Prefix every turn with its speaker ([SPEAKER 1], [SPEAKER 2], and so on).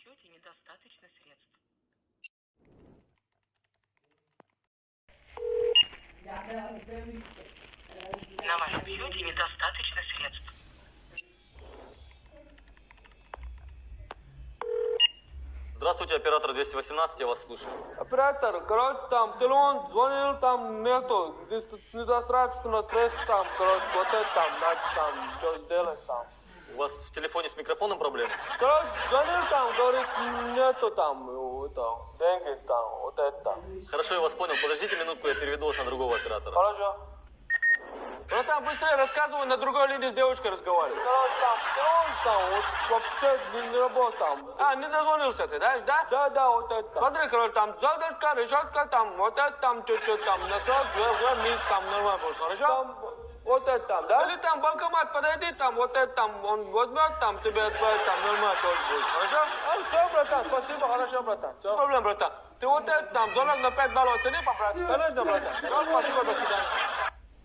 [SPEAKER 1] счете недостаточно средств. На вашем счете недостаточно средств.
[SPEAKER 2] Здравствуйте, оператор 218, я вас слушаю.
[SPEAKER 3] Оператор, короче, там телефон звонил, там нету, недостаточно средств, там, короче, вот это там, надо там делать там.
[SPEAKER 2] У вас в телефоне с микрофоном проблемы?
[SPEAKER 3] Короче, звонил там, говорит, нету там, это, деньги там, вот это.
[SPEAKER 2] Хорошо, я вас понял. Подождите минутку, я переведу вас на другого оператора.
[SPEAKER 3] Хорошо. Ну там быстрее рассказывай, на другой линии с девочкой разговаривай. Короче, там, телефон там, вот вообще не работает там. А, не дозвонился ты, да? Да, вот это. Смотри, короче, там задачка, решетка, там, вот это там, чуть-чуть там, настройки, вниз, там, нормально будет, хорошо? Там, вот это там, да? Или там банкомат подойди, там, вот это там, он возьмет, там, тебе отправит, там, нормально тоже будет, хорошо? Все, братан, спасибо, хорошо, братан. Все. Проблем, братан. Ты вот это там, звонок на $5 цени, попроси. Конечно, братан. Все, спасибо, до свидания.